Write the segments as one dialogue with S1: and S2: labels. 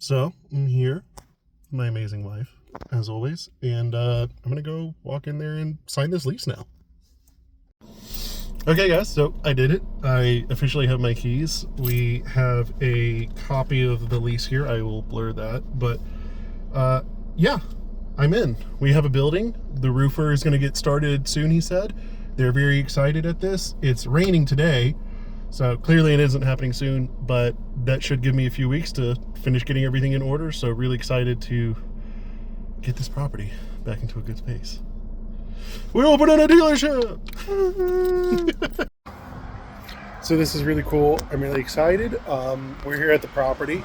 S1: So I'm here, my amazing wife, as always, and I'm gonna go walk in there and sign this lease now. Okay, guys, so I did it. I officially have my keys. We have a copy of the lease here. I will blur that, but yeah, I'm in. We have a building. The roofer is gonna get started soon, he said. They're very excited at this. It's raining today, so clearly it isn't happening soon, but that should give me a few weeks to finish getting everything in order. So really excited to get this property back into a good space. We're opening a dealership! So this is really cool. I'm really excited. We're here at the property.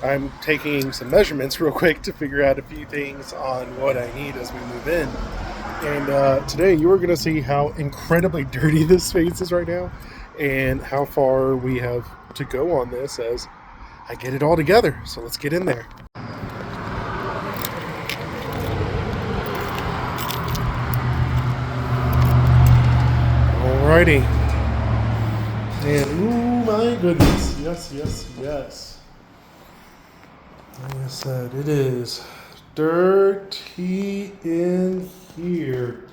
S1: I'm taking some measurements real quick to figure out a few things on what I need as we move in. And today you are going to see how incredibly dirty this space is right now and how far we have to go on this as I get it all together. So let's get in there. Alrighty. And oh my goodness. Yes. Like I said, it is dirty in here.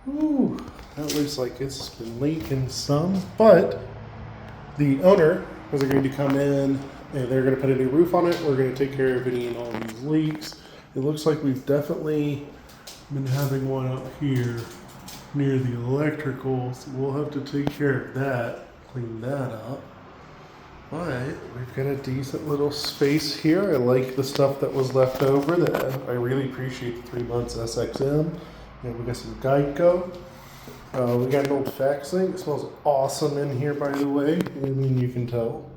S1: Ooh, that looks like it's been leaking some, but the owner was going to come in and they're going to put a new roof on it. We're going to take care of any and all these leaks. It looks like we've definitely been having one up here near the electrical, so we'll have to take care of that, clean that up. But we've got a decent little space here. I like the stuff that was left over. That I really appreciate the 3 months SXM. And we got some Geico. We got an old fax link. It smells awesome in here, by the way. I mean, you can tell.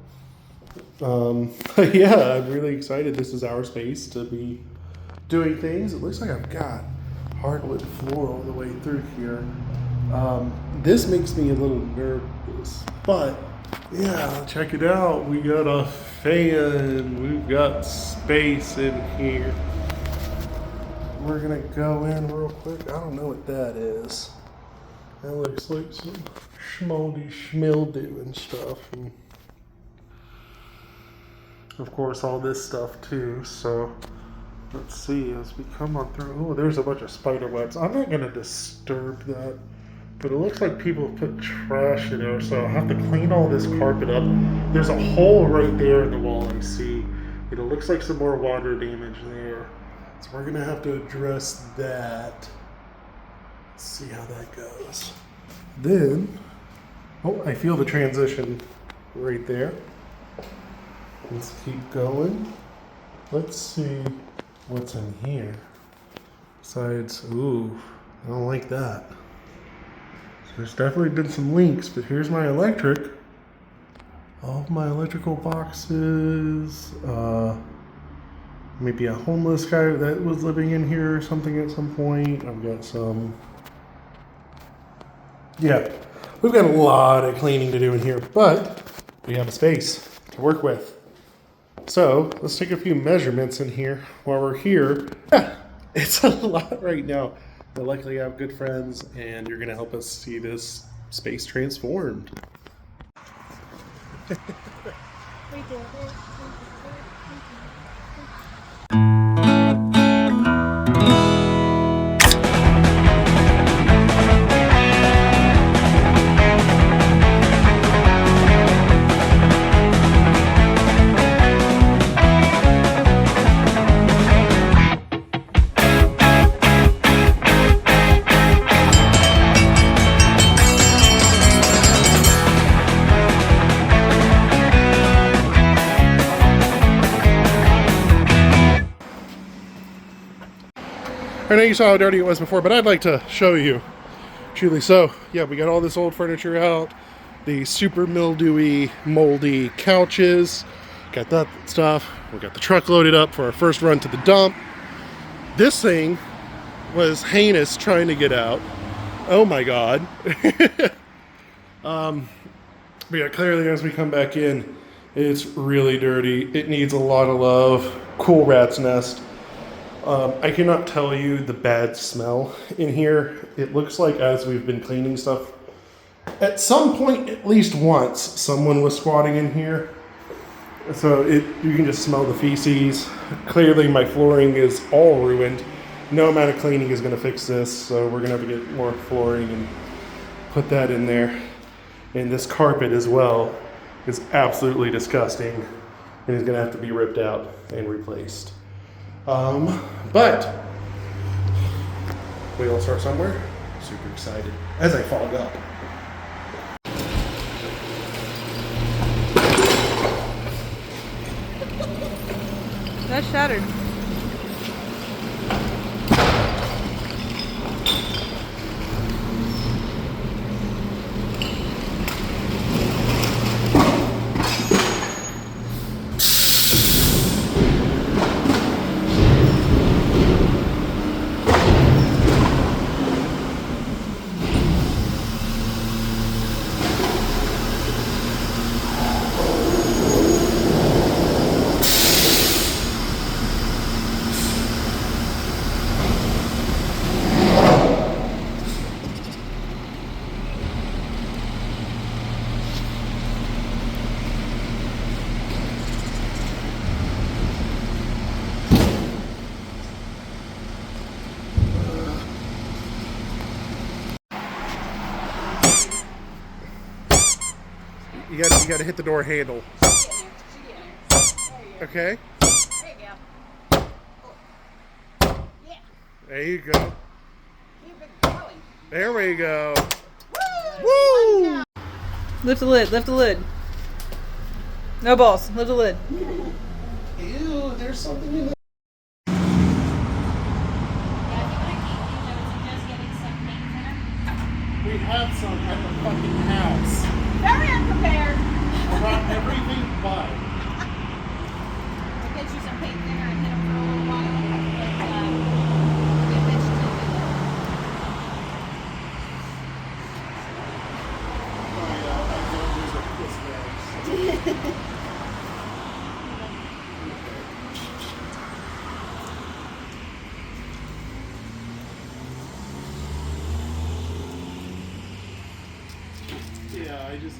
S1: Yeah, I'm really excited. This is our space to be doing things. It looks like I've got hardwood floor all the way through here. This makes me a little nervous, but yeah, check it out. We got a fan. We've got space in here. We're gonna go in real quick. I don't know what that is. That looks like some schmoldy schmildew and stuff. And of course, all this stuff too. So let's see as we come on through. Oh, there's a bunch of spider webs. I'm not gonna disturb that, but it looks like people have put trash in there, so I'll have to clean all this carpet up. There's a hole right there in the wall I see. It looks like some more water damage there. So we're gonna have to address that. Let's see how that goes. Then, oh, I feel the transition right there. Let's keep going. Let's see what's in here. Besides, ooh, I don't like that. There's definitely been some leaks, but here's my electric. All of my electrical boxes. Maybe a homeless guy that was living in here or something at some point. I've got some. Yeah, we've got a lot of cleaning to do in here, but we have a space to work with. So let's take a few measurements in here while we're here. Yeah, it's a lot right now. But luckily I have good friends and you're going to help us see this space transformed.
S2: We did it.
S1: I know you saw how dirty it was before, but I'd like to show you, truly. So, yeah, we got all this old furniture out, the super mildewy, moldy couches, got that stuff. We got the truck loaded up for our first run to the dump. This thing was heinous trying to get out. Oh my God. But yeah, clearly as we come back in, it's really dirty. It needs a lot of love. Cool rat's nest. I cannot tell you the bad smell in here. It looks like as we've been cleaning stuff, at some point, at least once, someone was squatting in here.
S3: So you can just smell the feces. Clearly my flooring is all ruined. No amount of cleaning is going to fix this, so we're going to have to get more flooring and put that in there. And this carpet as well is absolutely disgusting and is going to have to be ripped out and replaced. But we all start somewhere. Super excited as I fog up.
S2: That's shattered.
S3: You gotta hit the door handle. Okay.
S2: There you go. Yeah.
S3: There you go.
S2: Keep it going.
S3: There we go.
S2: Woo!
S3: Woo!
S2: Lift the lid. Lift the lid. No balls. Lift the lid.
S3: Ew, there's something in there. We have some at the fucking house.
S2: Very unprepared.
S3: I brought everything but.
S2: We'll get you some paint thinner and hit them for a little while. Get bitch to
S3: Yeah, I just.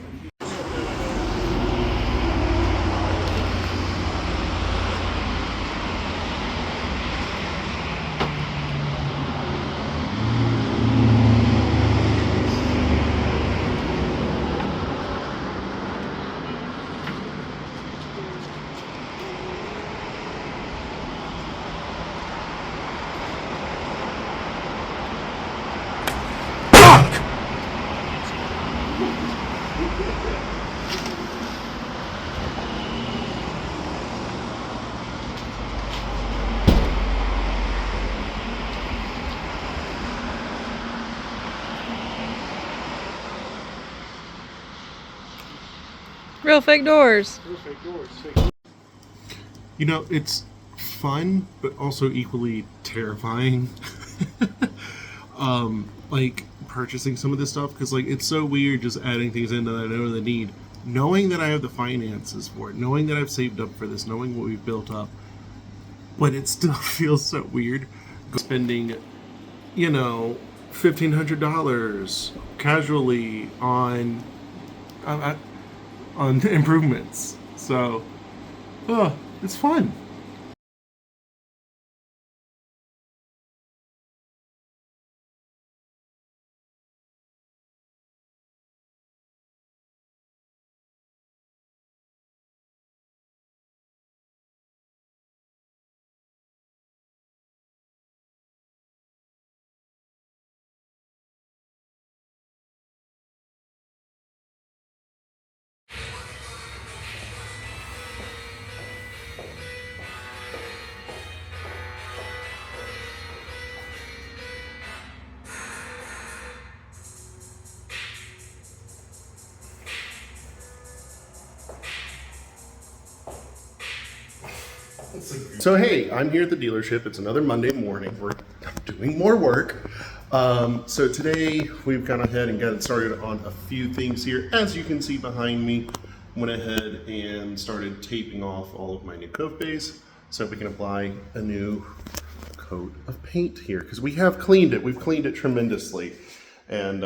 S2: Real fake doors.
S3: Fake doors. You know, it's fun, but also equally terrifying. Like purchasing some of this stuff because like it's so weird just adding things in that I know the need, knowing that I have the finances for it, knowing that I've saved up for this, knowing what we've built up, but it still feels so weird spending, you know, $1,500 casually on improvements. So, it's fun. So hey, I'm here at the dealership. It's another Monday morning. We're doing more work. So today we've gone ahead and got started on a few things here. As you can see behind me, went ahead and started taping off all of my new coat base so we can apply a new coat of paint here because we have cleaned it. We've cleaned it tremendously, and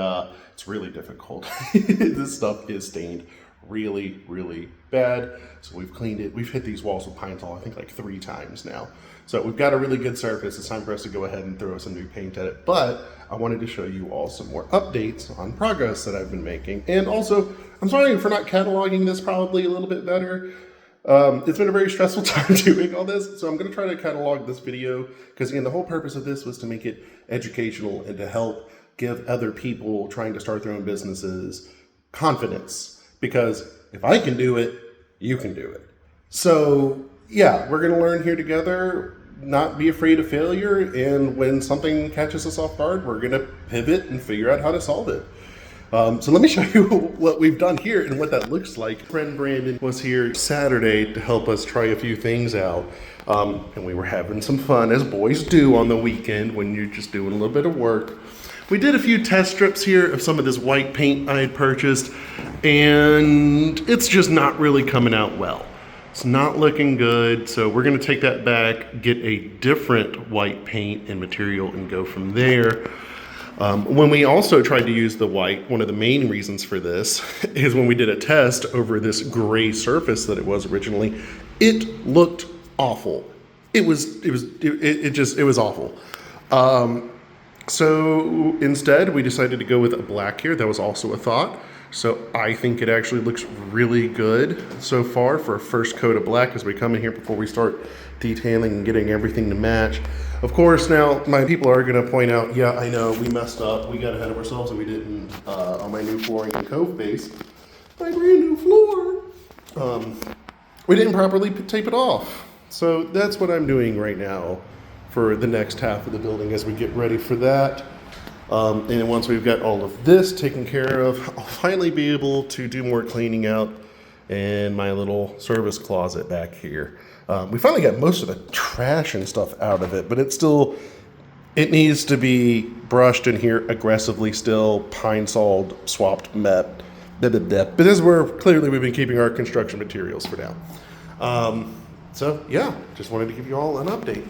S3: it's really difficult. This stuff is stained really, really bad. So we've cleaned it. We've hit these walls with pine sol, I think like 3 times now. So we've got a really good surface. It's time for us to go ahead and throw some new paint at it. But I wanted to show you all some more updates on progress that I've been making. And also, I'm sorry for not cataloging this probably a little bit better. It's been a very stressful time doing all this, so I'm going to try to catalog this video because, again, the whole purpose of this was to make it educational and to help give other people trying to start their own businesses confidence. Because if I can do it, you can do it. So, yeah, we're going to learn here together, not be afraid of failure, and when something catches us off guard, we're going to pivot and figure out how to solve it. So let me show you what we've done here and what that looks like. Friend Brandon was here Saturday to help us try a few things out. And we were having some fun, as boys do on the weekend when you're just doing a little bit of work. We did a few test strips here of some of this white paint I had purchased, and it's just not really coming out well. It's not looking good, so we're gonna take that back, get a different white paint and material and go from there. When we also tried to use the white, one of the main reasons for this is when we did a test over this gray surface that it was originally, it looked awful. It was awful. So instead we decided to go with a black here. That was also a thought. So I think it actually looks really good so far for a first coat of black as we come in here before we start detailing and getting everything to match. Of course, now my people are going to point out, yeah, I know we messed up. We got ahead of ourselves and we didn't, on my new flooring and cove base, my brand new floor, we didn't properly tape it off. So that's what I'm doing right now for the next half of the building as we get ready for that. And once we've got all of this taken care of, I'll finally be able to do more cleaning out in my little service closet back here. We finally got most of the trash and stuff out of it, but it needs to be brushed in here aggressively still, pine soled, swapped, met, but this is where clearly we've been keeping our construction materials for now. So yeah, just wanted to give you all an update.